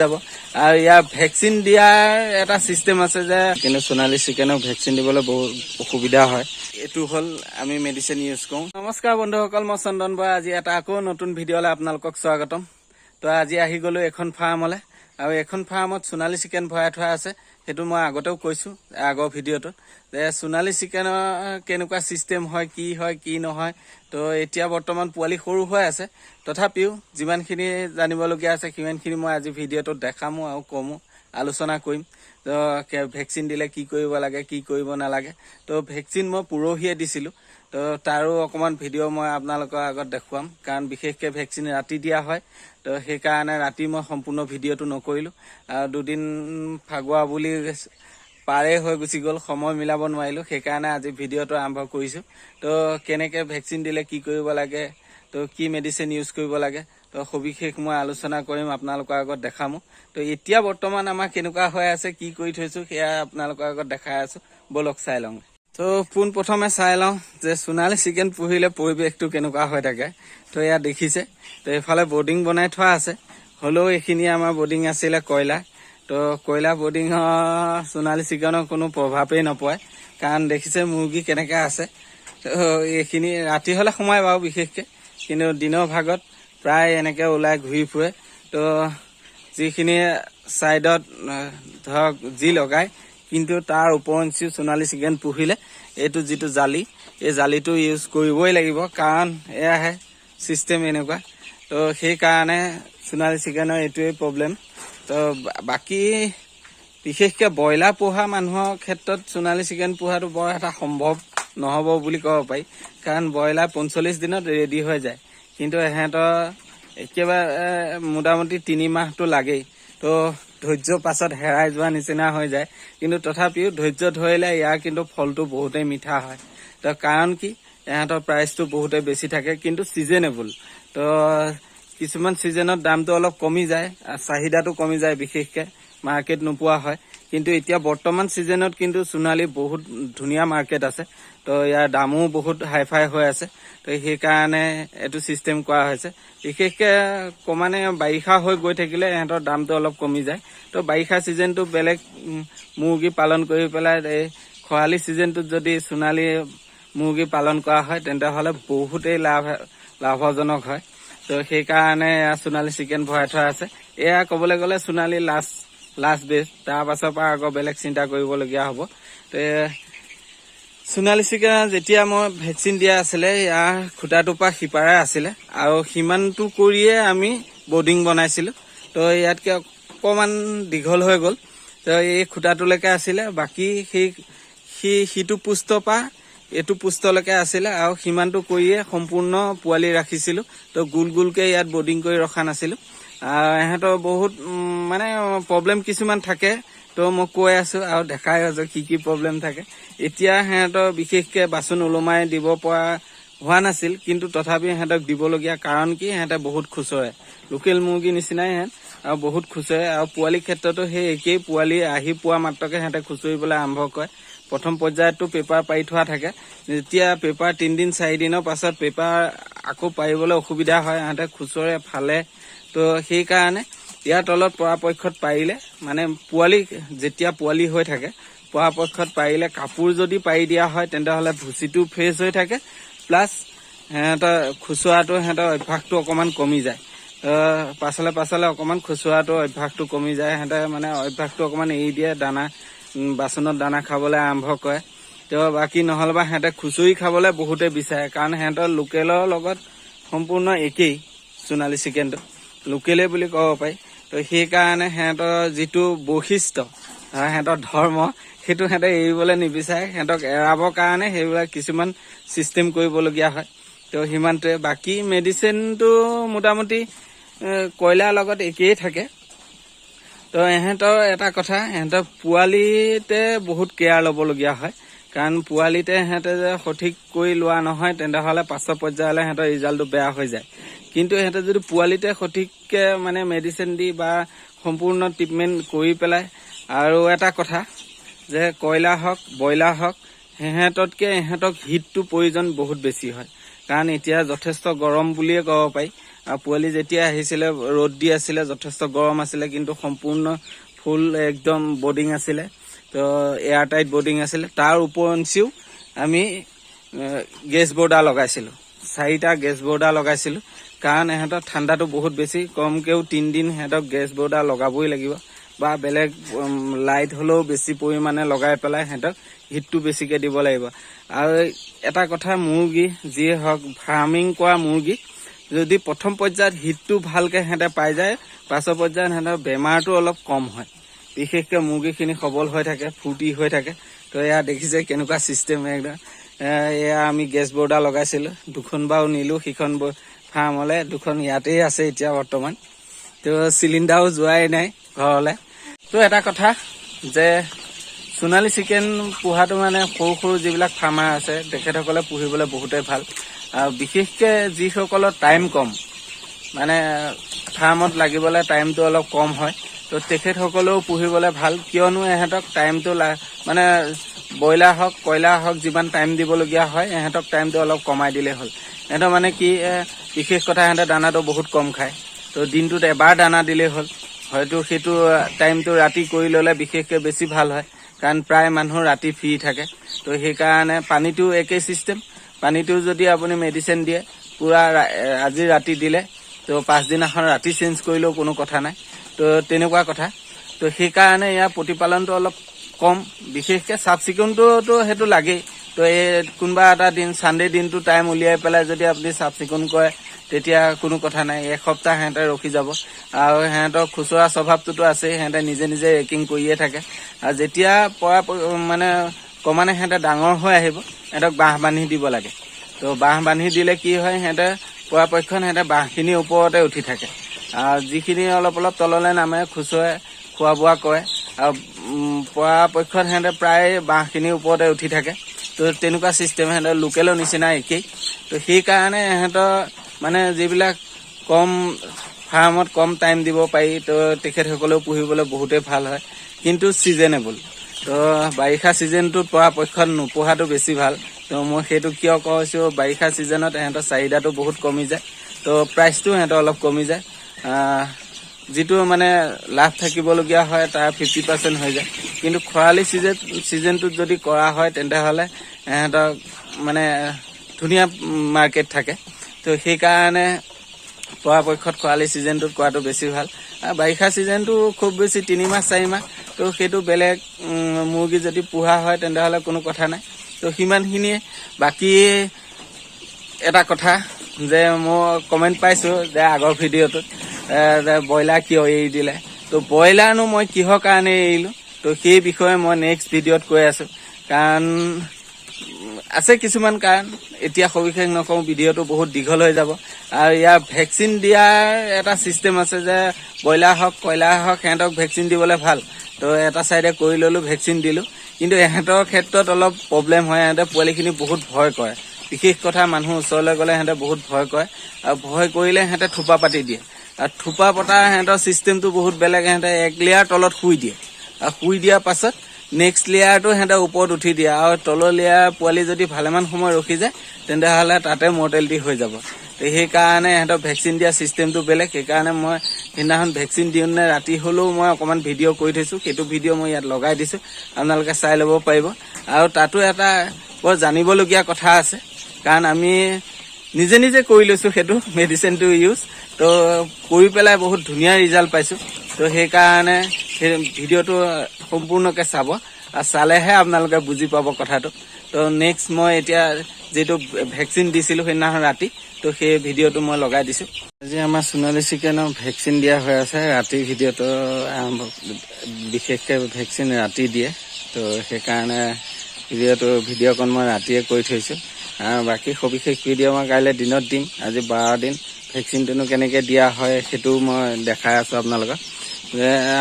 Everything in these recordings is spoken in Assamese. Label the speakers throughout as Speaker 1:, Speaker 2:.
Speaker 1: যাব আৰু ইয়াৰ ভেকচিন দিয়াৰ এটা চিষ্টেম আছে যে কিন্তু সোণালী চিকেনক ভেকচিন দিবলৈ বহুত অসুবিধা হয়। এইটো হ'ল আমি মেডিচিন ইউজ কৰোঁ। নমস্কাৰ বন্ধুসকল, মই চন্দন বৰা। আজি এটা আকৌ নতুন ভিডিঅ'লৈ আপোনালোকক স্বাগতম। তো আজি আহি গ'লোঁ এখন ফাৰ্মলৈ, আৰু এখন ফাৰ্মত সোণালী চিকেন ভৰাই থোৱা আছে। সেইটো মই আগতেও কৈছোঁ আগৰ ভিডিঅ'টোত যে সোণালী চিকেনৰ কেনেকুৱা চিষ্টেম হয়, কি নহয়। তো এতিয়া বৰ্তমান পোৱালি সৰু হৈ আছে, তথাপিও যিমানখিনি জানিবলগীয়া আছে সিমানখিনি মই আজি ভিডিঅ'টোত দেখামো আৰু কমো, আলোচনা কৰিম। তো ভেকচিন দিলে কি কৰিব লাগে, কি কৰিব নালাগে। তো ভেকচিন মই পৰহিয়ে দিছিলোঁ, তো তাৰো অকণমান ভিডিঅ' মই আপোনালোকৰ আগত দেখুৱাম, কাৰণ বিশেষকৈ ভেকচিন ৰাতি দিয়া হয়। তো সেইকাৰণে ৰাতি মই সম্পূৰ্ণ ভিডিঅ'টো নকৰিলোঁ, আৰু দুদিন ফাগুৱা বুলি পাৰে হৈ গুচি গ'ল, সময় মিলাব নোৱাৰিলোঁ। সেইকাৰণে আজি ভিডিঅ'টো আৰম্ভ কৰিছোঁ। তো কেনেকৈ ভেকচিন দিলে কি কৰিব লাগে, তো কি মেডিচিন ইউজ কৰিব লাগে, তো সবিশেষ মই আলোচনা কৰিম, আপোনালোকৰ আগত দেখামো। তো এতিয়া বৰ্তমান আমাৰ কেনেকুৱা হৈ আছে, কি কৰি থৈছোঁ, সেয়া আপোনালোকৰ আগত দেখাই আছোঁ। ব'লক চাই লওঁ। তো পোনপ্ৰথমে চাই লওঁ যে সোণালী চিকেন পুহিলে পৰিৱেশটো কেনেকুৱা হৈ থাকে। তো এয়া দেখিছে, তো এইফালে বৰ্ডিং বনাই থোৱা আছে। হ'লেও এইখিনি আমাৰ বৰ্ডিং আছিলে কয়লাৰ। তো কয়লা বৰ্ডিঙৰ সোণালী চিকেনৰ কোনো প্ৰভাৱেই নপৰে, কাৰণ দেখিছে মুৰ্গী কেনেকৈ আছে। তো এইখিনি ৰাতি হ'লে সোমায় বাৰু বিশেষকৈ, কিন্তু দিনৰ ভাগত প্ৰায় এনেকৈ ওলাই ঘূৰি ফুৰে। তো যিখিনি ছাইডত ধৰক যি লগায়, কিন্তু তাৰ ওপৰঞ্চি সোণালী চিকেন পুহিলে এইটো যিটো জালি, এই জালিটো ইউজ কৰিবই লাগিব, কাৰণ এয়াহে চিষ্টেম এনেকুৱা। তো সেইকাৰণে সোণালী চিকেনৰ এইটোৱেই প্ৰব্লেম। তো বাকী বিশেষকৈ ব্ৰইলাৰ পোহা মানুহৰ ক্ষেত্ৰত সোণালী চিকেন পোহাটো বৰ এটা সম্ভৱ নহ'ব বুলি ক'ব পাৰি, কাৰণ ব্ৰইলাৰ 45 দিনত ৰেডি হৈ যায়, কিন্তু ইহঁতৰ একেবাৰে মোটামুটি 3 মাহটো লাগেই। তো ধৈৰ্য পাছত হেৰাই যোৱা নিচিনা হৈ যায়, কিন্তু তথাপিও ধৈৰ্য ধৰিলে ইয়াৰ কিন্তু ফলটো বহুতেই মিঠা হয়। তো কাৰণ কি, ইহঁতৰ প্ৰাইচটো বহুতেই বেছি থাকে, কিন্তু ছিজনেবল। তো কিছুমান ছিজনত দামটো অলপ কমি যায়, চাহিদাটো কমি যায়, বিশেষকৈ মাৰ্কেট নোপোৱা হয়। কিন্তু এতিয়া বৰ্তমান ছিজনত কিন্তু সোণালী বহুত ধুনীয়া মাৰ্কেট আছে। তো ইয়াৰ দামো বহুত হাই ফাই হৈ আছে। তো সেইকাৰণে এইটো ছিষ্টেম কৰা হৈছে। বিশেষকৈ মানে বাৰিষা হৈ গৈ থাকিলে ইহঁতৰ দামটো অলপ কমি যায়। তো বাৰিষা ছিজনটো বেলেগ মুৰ্গী পালন কৰি পেলাই এই খৰালি ছিজনটোত যদি সোণালী মুৰ্গী পালন কৰা হয়, তেন্তে হ'লে বহুতেই লাভজনক হয়। তো সেইকাৰণে সোণালী চিকেন ভৰাই থোৱা আছে। এয়া ক'বলৈ গ'লে সোণালী লাষ্ট বেষ্ট, তাৰ পাছৰ পৰা আকৌ বেলেগ চিন্তা কৰিবলগীয়া হ'ব। তো সোণালী চিকেন যেতিয়া মই ভেকচিন দিয়া আছিলে, ইয়াৰ খুটাটোৰ পৰা সিপাৰে আছিলে, আৰু সিমানটো কৰিয়ে আমি বৰ্ডিং বনাইছিলোঁ। তো ইয়াতকৈ অকণমান দীঘল হৈ গ'ল। তো এই খুটাটোলৈকে আছিলে, বাকী সিটো পোষ্টৰ পৰা এইটো পোষ্টলৈকে আছিলে, আৰু সিমানটো কৰিয়ে সম্পূৰ্ণ পোৱালি ৰাখিছিলোঁ। তো গোলকৈ ইয়াত বৰ্ডিং কৰি ৰখা নাছিলোঁ। ইহঁতৰ বহুত মানে প্ৰব্লেম কিছুমান থাকে, তো মই কৈ আছোঁ আৰু দেখাই আছোঁ কি প্ৰব্লেম থাকে। এতিয়া সিহঁতৰ বিশেষকৈ বাচন ওলমাই দিব পৰা হোৱা নাছিল, কিন্তু তথাপিও সিহঁতক দিবলগীয়া, কাৰণ কি সিহঁতে বহুত খুচৰে, লোকেল মুৰ্গীৰ নিচিনাই সিহঁত, আৰু বহুত খুচৰে। আৰু পোৱালিৰ ক্ষেত্ৰতো সেই একেই, পোৱালি আহি পোৱা মাত্ৰকে সিহঁতে খুচৰিবলৈ আৰম্ভ কৰে। প্ৰথম পৰ্যায়তো পেপাৰ পাৰি থোৱা থাকে, যেতিয়া পেপাৰ 3 দিন 4 দিনৰ পাছত পেপাৰ আকৌ পাৰিবলৈ অসুবিধা হয়, সিহঁতে খুচৰে, ফালে। তো সেইকাৰণে ইয়াৰ তলত পৰাপক্ষত পাৰিলে, মানে যেতিয়া পোৱালি হৈ থাকে, পৰাপক্ষত পাৰিলে কাপোৰ যদি পাৰি দিয়া হয়, তেন্তে হ'লে ভুচিটো ফ্ৰেছ হৈ থাকে, প্লাছ সিহঁতৰ খুচুৰাটো, সিহঁতৰ অভ্যাসটো অকণমান কমি যায়। পাছলে অকণমান খুচুৰাটো অভ্যাসটো কমি যায়। সিহঁতে মানে অভ্যাসটো অকণমান এৰি দিয়ে, বাচনত দানা খাবলৈ আৰম্ভ কৰে। তো বাকী নহ'লে বা সিহঁতে খুচৰি খাবলৈ বহুতে বিচাৰে, কাৰণ সিহঁতৰ লোকেলৰ লগত সম্পূৰ্ণ একেই। সোণালী চিকেনটো লোকেলেই বুলি ক'ব পাৰি। তো সেইকাৰণে সিহঁতৰ যিটো বৈশিষ্ট্য, সিহঁতৰ ধৰ্ম, সেইটো সিহঁতে এৰিবলৈ নিবিচাৰে। সিহঁতক এৰাবৰ কাৰণে সেইবিলাক কিছুমান ছিষ্টেম কৰিবলগীয়া হয়। তো সিমানটোৱে। বাকী মেডিচিনটো মোটামুটি কয়লাৰ লগত একেই থাকে। তো ইহঁতৰ এটা কথা, ইহঁতৰ পোৱালিতে বহুত কেয়াৰ ল'বলগীয়া হয়, কাৰণ পোৱালিতে সিহঁতে যে সঠিক কৰি লোৱা নহয়, তেন্তে হ'লে পাছৰ পৰ্যায়লৈ সিহঁতৰ ৰিজাল্টটো বেয়া হৈ যায়। কিন্তু সিহঁতে যদি পোৱালিতে সঠিককৈ মানে মেডিচিন দি বা সম্পূৰ্ণ ট্ৰিটমেণ্ট কৰি পেলাই, আৰু এটা কথা যে কয়লাৰ হওক ব্ৰইলাৰ হওক, ইহঁতক হিটটো প্ৰয়োজন বহুত বেছি হয়, কাৰণ এতিয়া যথেষ্ট গৰম বুলিয়ে ক'ব পাৰি। পোৱালি যেতিয়া আহিছিলে ৰ'দ দি আছিলে, যথেষ্ট গৰম আছিলে, কিন্তু সম্পূৰ্ণ ফুল একদম বৰ্ডিং আছিলে। তো এয়াৰ টাইট বৰ্ডিং আছিলে। তাৰ উপৰঞ্চিও আমি গেছ বৰ্ডাৰ লগাইছিলোঁ, 4টা গেছ বৰ্ডাৰ লগাইছিলোঁ। কাৰণ ইহঁতৰ ঠাণ্ডাটো বহুত বেছি, কমকেও 3 দিন সিহঁতক গেছ বৰ্ডাৰ লগাবই লাগিব, বা বেলেগ লাইট হ'লেও বেছি পৰিমাণে লগাই পেলাই সিহঁতক হিটটো বেছিকৈ দিব লাগিব। আৰু এটা কথা, মুৰ্গী যিয়ে হওক, ফাৰ্মিং কৰা মুৰ্গী যদি প্ৰথম পৰ্যায়ত হিটটো ভালকৈ সিহঁতে পাই যায়, পাছৰ পৰ্যায়ত সিহঁতৰ বেমাৰটো অলপ কম হয়। বিশেষকৈ মুৰ্গীখিনি সবল হৈ থাকে, ফূৰ্তি হৈ থাকে। তো এয়া দেখিছে কেনেকুৱা ছিষ্টেম একদম। এয়া আমি গেছ বৰ্ডাৰ লগাইছিলোঁ, 2খন বাৰু নিলোঁ সিখন ফাৰ্মলৈ, 2খন ইয়াতেই আছে এতিয়া বৰ্তমান। তো চিলিণ্ডাৰো যোৱাই নাই ঘৰলৈ। তো এটা কথা যে সোণালী চিকেন পোহাটো মানে সৰু সৰু যিবিলাক ফাৰ্মাৰ আছে তেখেতসকলে পুহিবলৈ বহুতেই ভাল। আৰু বিশেষকৈ যিসকলৰ টাইম কম, মানে ফাৰ্মত লাগিবলৈ টাইমটো অলপ কম হয়, তো তেখেতসকলেও পুহিবলৈ ভাল। কিয়নো ইহঁতক টাইমটো মানে ব্ৰইলাৰ হওক কয়লাৰ হওক যিমান টাইম দিবলগীয়া হয়, ইহঁতক টাইমটো অলপ কমাই দিলেই হ'ল। সিহঁতৰ মানে কি বিশেষ কথা, সিহঁতে দানাটো বহুত কম খায়। তো দিনটোত এবাৰ দানা দিলেই হ'ল। হয়তো সেইটো টাইমটো ৰাতি কৰি ল'লে বিশেষকৈ বেছি ভাল হয়, কাৰণ প্ৰায় মানুহ ৰাতি ফ্ৰী থাকে। তো সেইকাৰণে পানীটো একেই ছিষ্টেম। পানীটো যদি আপুনি মেডিচিন দিয়ে, পূৰা আজি ৰাতি দিলে, তো পাছদিনাখন ৰাতি চেঞ্জ কৰিলেও কোনো কথা নাই। তো তেনেকুৱা কথা। তো সেইকাৰণে ইয়াৰ প্ৰতিপালনটো অলপ কম। বিশেষকৈ চাফ চিকুণটোতো সেইটো লাগেই। তো এই কোনোবা এটা দিন ছানডে দিনটো টাইম উলিয়াই পেলাই যদি আপুনি চাফ চিকুণ কৰে, তেতিয়া কোনো কথা নাই। এসপ্তাহ সিহঁতে ৰখি যাব। আৰু সিহঁতৰ খুচুৰা স্বভাৱটোতো আছেই, সিহঁতে নিজে নিজে ৰেকিং কৰিয়ে থাকে। আৰু যেতিয়া মানে ক্ৰমানে সিহঁতে ডাঙৰ হৈ আহিব, সিহঁতক বাঁহ বান্ধি দিব লাগে। তো বাঁহ বান্ধি দিলে কি হয়, সিহঁতে পৰাপক্ষত সিহঁতে বাঁহখিনিৰ ওপৰতে উঠি থাকে। আৰু যিখিনি অলপ অলপ তললৈ নামে, খুচুৰে খোৱা বোৱা কৰে। আৰু পৰাপক্ষত সিহঁতে প্ৰায় বাঁহখিনিৰ ওপৰতে উঠি থাকে। তো তেনেকুৱা ছিষ্টেম সিহঁতৰ লোকেলৰ নিচিনা একেই। তো সেইকাৰণে সিহঁতৰ মানে যিবিলাক কম ফাৰ্মত কম টাইম দিব পাৰি, তো তেখেতসকলেও পুহিবলৈ বহুতেই ভাল হয়। কিন্তু ছিজনেবল, তো বাৰিষা ছিজনটোত পৰাপক্ষত নোপোহাটো বেছি ভাল। তো মই সেইটো কিয় কৈছোঁ, বাৰিষা ছিজনত সিহঁতৰ চাহিদাটো বহুত কমি যায়। তো প্ৰাইচটো সিহঁতৰ অলপ কমি যায়। যিটো মানে লাভ থাকিবলগীয়া হয় তাৰ 50% হৈ যায়। কিন্তু খৰালি ছিজনটোত যদি কৰা হয়, তেন্তেহ'লে সিহঁতক মানে ধুনীয়া মাৰ্কেট থাকে। তো সেইকাৰণে পৰাপক্ষত খৰালি ছিজনটোত কৰাটো বেছি ভাল। আৰু বাৰিষা ছিজনটো খুব বেছি 3 মাহ 4 মাহ। তো সেইটো বেলেগ মুৰ্গী যদি পোহা হয়, তেন্তেহ'লে কোনো কথা নাই। তো সিমানখিনিয়ে। বাকী এটা কথা যে মই কমেণ্ট পাইছোঁ যে আগৰ ভিডিঅ'টোত যে ব্ৰইলাৰ কিয় এৰি দিলে। তো ব্ৰইলাৰনো মই কিহৰ কাৰণে এৰিলোঁ, তো সেই বিষয়ে মই নেক্সট ভিডিঅ'ত কৈ আছোঁ। কাৰণ আছে কিছুমান কাৰণ, এতিয়া সবিশেষ নকওঁ, ভিডিঅ'টো বহুত দীঘল হৈ যাব। আৰু ইয়াৰ ভেকচিন দিয়াৰ এটা ছিষ্টেম আছে যে ব্ৰইলাৰ হওক কয়লাৰ হওক সিহঁতক ভেকচিন দিবলৈ ভাল। তো এটা ছাইডে কৰি ল'লোঁ, ভেকচিন দিলোঁ। কিন্তু ইহঁতৰ ক্ষেত্ৰত অলপ প্ৰব্লেম হয়, সিহঁতে পোৱালিখিনি বহুত ভয় কৰে। বিশেষ কথা, মানুহ ওচৰলৈ গ'লে সিহঁতে বহুত ভয় কৰে। আৰু ভয় কৰিলে সিহঁতে থোপা পাতি দিয়ে। আৰু থোপা পতা সিহঁতৰ ছিষ্টেমটো বহুত বেলেগ। সিহঁতে 1 লেয়াৰ তলত শুই দিয়ে, আৰু শুই দিয়াৰ পাছত নেক্সট লেয়াৰটো সিহঁতে ওপৰত উঠি দিয়ে। আৰু তলৰ লেয়াৰ পোৱালি যদি ভালেমান সময় ৰখি যায়, তেন্তেহ'লে তাতে মৰ্টেলিটি হৈ যাব। তো সেইকাৰণে সিহঁতৰ ভেকচিন দিয়া ছিষ্টেমটো বেলেগ। সেইকাৰণে মই সেইদিনাখন ভেকচিন দিওঁতে ৰাতি হ'লেও মই অকণমান ভিডিঅ' কৰি থৈছোঁ। সেইটো ভিডিঅ' মই ইয়াত লগাই দিছোঁ, আপোনালোকে চাই ল'ব পাৰিব। আৰু তাতো এটা বৰ জানিবলগীয়া কথা আছে, কাৰণ আমি নিজে নিজে কৰি লৈছোঁ সেইটো মেডিচিনটো ইউজ। তো কৰি পেলাই বহুত ধুনীয়া ৰিজাল্ট পাইছোঁ। তো সেইকাৰণে সেই ভিডিঅ'টো সম্পূৰ্ণকৈ চাব, আৰু চালেহে আপোনালোকে বুজি পাব কথাটো। তো নেক্সট মই এতিয়া যিটো ভেকচিন দিছিলোঁ সেইদিনাখন ৰাতি, তো সেই ভিডিঅ'টো মই লগাই দিছোঁ। আজি আমাৰ সোণালী চিকেনৰ ভেকচিন দিয়া হৈ আছে। ৰাতিৰ ভিডিঅ'টো বিশেষকৈ ভেকচিন ৰাতি দিয়ে। তো সেইকাৰণে ভিডিঅ'কণ মই ৰাতিয়ে কৰি থৈছোঁ। বাকী সবিশেষ ভিডিঅ' মই কাইলৈ দিনত দিম। আজি 12 দিন ভেকচিনটোনো কেনেকৈ দিয়া হয় সেইটোও মই দেখাই আছোঁ আপোনালোকক।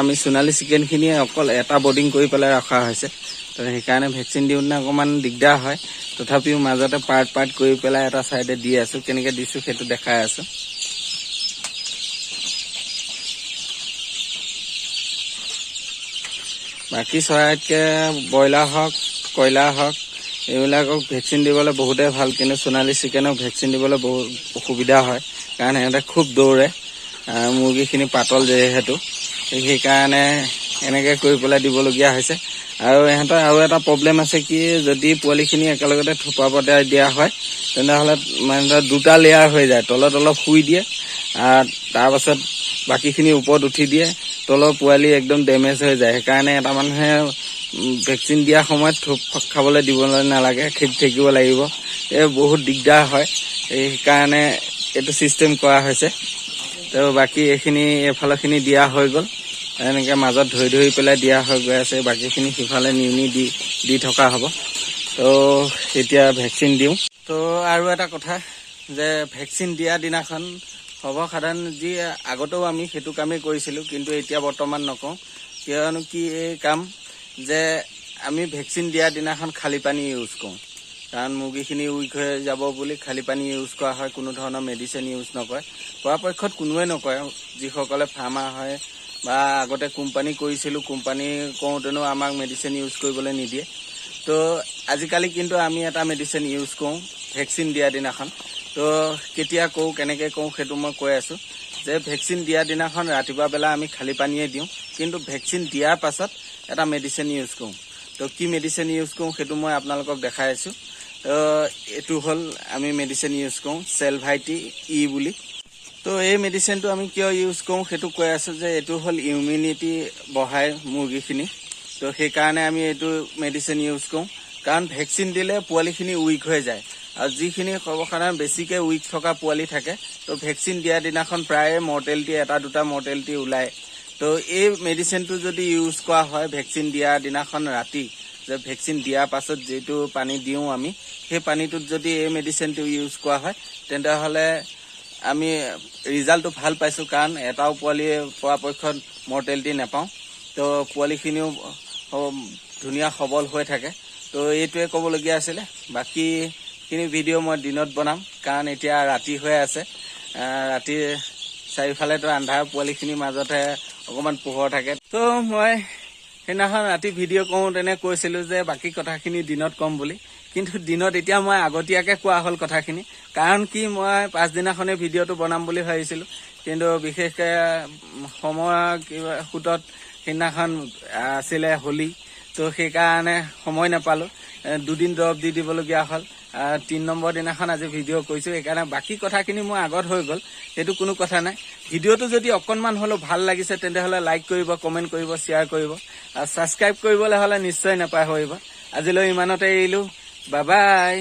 Speaker 1: আমি সোণালী চিকেনখিনিয়ে অকল এটা বৰ্ডিং কৰি পেলাই ৰখা হৈছে। তো সেইকাৰণে ভেকচিন দিওঁতে অকণমান দিগদাৰ হয়। তথাপিও মাজতে পাৰ্ট কৰি পেলাই এটা ছাইডে দি আছোঁ। কেনেকৈ দিছোঁ সেইটো দেখাই আছোঁ। বাকী চৰাইতকৈ ব্ৰইলাৰ হওক কয়লাৰ হওক এইবিলাকক ভেকচিন দিবলৈ বহুতেই ভাল। কিন্তু সোণালী চিকেনক ভেকচিন দিবলৈ বহুত অসুবিধা হয়। কাৰণ সিহঁতে খুব দৌৰে, মুৰ্গীখিনি পাতল যিহেতু সেইকাৰণে এনেকৈ কৰি পেলাই দিবলগীয়া হৈছে। আৰু ইহঁতৰ আৰু এটা প্ৰব্লেম আছে কি, যদি পোৱালিখিনি একেলগতে থোপা পতাই দিয়া হয় তেনেহ'লে মানে দুটা লেয়াৰ হৈ যায়, তলত অলপ শুই দিয়ে, তাৰপাছত বাকীখিনি ওপৰত উঠি দিয়ে, তলৰ পোৱালি একদম ডেমেজ হৈ যায়। সেইকাৰণে এটা মানুহে ভেকচিন দিয়াৰ সময়ত থোপ খাবলৈ দিবলৈ নালাগে, খেদি থাকিব লাগিব, বহুত দিগদাৰ হয়। সেইকাৰণে এইটো ছিষ্টেম কৰা হৈছে। তো বাকী এইখিনি এইফালৰখিনি দিয়া হৈ গ'ল, এনেকৈ মাজত ধৰি ধৰি পেলাই দিয়া হৈ গৈ আছে, বাকীখিনি সিফালে নি দি থকা হ'ব। তো এতিয়া ভেকচিন দিওঁ। তো আৰু এটা কথা যে ভেকচিন দিয়া দিনাখন সৰ্বসাধাৰণ যি আগতেও আমি সেইটো কামেই কৰিছিলোঁ, কিন্তু এতিয়া বৰ্তমান নকওঁ। কিয়নো কি এই কাম যে আমি ভেকচিন দিয়া দিনাখন খালী পানী ইউজ কৰোঁ, কাৰণ মুৰ্গীখিনি উইক হৈ যাব বুলি খালী পানী ইউজ কৰা হয়, কোনো ধৰণৰ মেডিচিন ইউজ নকৰে। পৰাপক্ষত কোনোৱে নকৰে, যিসকলে ফাৰ্মাৰ হয় বা আগতে কোম্পানী কৰিছিলোঁ, কোম্পানী কৰোঁতেনো আমাক মেডিচিন ইউজ কৰিবলৈ নিদিয়ে। তো আজিকালি কিন্তু আমি এটা মেডিচিন ইউজ কৰোঁ ভেকচিন দিয়া দিনাখন। তো কেতিয়া কৰোঁ, কেনেকৈ কৰোঁ সেইটো মই কৈ আছোঁ। যে ভেকচিন দিয়া দিনাখন ৰাতিপুৱা বেলা আমি খালী পানীয়ে দিওঁ, কিন্তু ভেকচিন দিয়াৰ পাছত এটা মেডিচিন ইউজ কৰোঁ। তো কি মেডিচিন ইউজ কৰোঁ সেইটো মই আপোনালোকক দেখাই আছোঁ। তো এইটো হ'ল আমি মেডিচিন ইউজ কৰোঁ চেলভাইটি ই বুলি। তো এই মেডিচিনটো আমি কিয় ইউজ কৰোঁ সেইটো কৈ আছোঁ যে এইটো হ'ল ইমিউনিটি বঢ়ায় মুৰ্গীখিনি। তো সেইকাৰণে আমি এইটো মেডিচিন ইউজ কৰোঁ, কাৰণ ভেকচিন দিলে পোৱালিখিনি উইক হৈ যায়, আৰু যিখিনি সৰ্বসাধাৰণ বেছিকৈ উইক থকা পোৱালি থাকে তো ভেকচিন দিয়া দিনাখন প্ৰায়ে মৰ্টেলিটি এটা দুটা মৰ্টেলিটি ওলায়। তো এই মেডিচিনটো যদি ইউজ কৰা হয় ভেকচিন দিয়া দিনাখন ৰাতি, যে ভেকচিন দিয়াৰ পাছত যিটো পানী দিওঁ আমি, সেই পানীটোত যদি এই মেডিচিনটো ইউজ কৰা হয় তেতিয়াহ'লে আমি ৰিজাল্টটো ভাল পাইছোঁ, কাৰণ এটাও পোৱালি পৰাপক্ষত মৰ্টেলিটি নাপাওঁ। তো পোৱালিখিনিও ধুনীয়া সবল হৈ থাকে। তো এইটোৱে ক'বলগীয়া আছিলে। বাকীখিনি ভিডিঅ' মই দিনত বনাম, কাৰণ এতিয়া ৰাতি হৈ আছে, ৰাতি চাৰিওফালেতো আন্ধাৰ, পোৱালিখিনিৰ মাজতহে অকণমান পোহৰ থাকে। তো মই সেইদিনাখন ৰাতি ভিডিঅ' কৰোঁতেনে কৈছিলোঁ যে বাকী কথাখিনি দিনত ক'ম বুলি, কিন্তু দিনত এতিয়া মই আগতীয়াকৈ কোৱা হ'ল কথাখিনি। কাৰণ কি, মই পাছদিনাখনে ভিডিঅ'টো বনাম বুলি ভাবিছিলোঁ, কিন্তু বিশেষকৈ সময়ৰ কিবা সোঁতত সেইদিনাখন আছিলে হোলী, তো সেইকাৰণে সময় নাপালোঁ, দুদিন দৰৱ দি দিবলগীয়া হ'ল। 3 নম্বৰ দিনাখন আজি ভিডিঅ' কৰিছোঁ, সেইকাৰণে বাকী কথাখিনি মোৰ আগত হৈ গ'ল, সেইটো কোনো কথা নাই। ভিডিঅ'টো যদি অকণমান হ'লেও ভাল লাগিছে তেন্তেহ'লে লাইক কৰিব, কমেণ্ট কৰিব, শ্বেয়াৰ কৰিব, আৰু ছাবস্ক্ৰাইব কৰিবলৈ হ'লে নিশ্চয় নাপাহৰিব। আজিলৈ ইমানতে এৰিলোঁ, বাই বাই।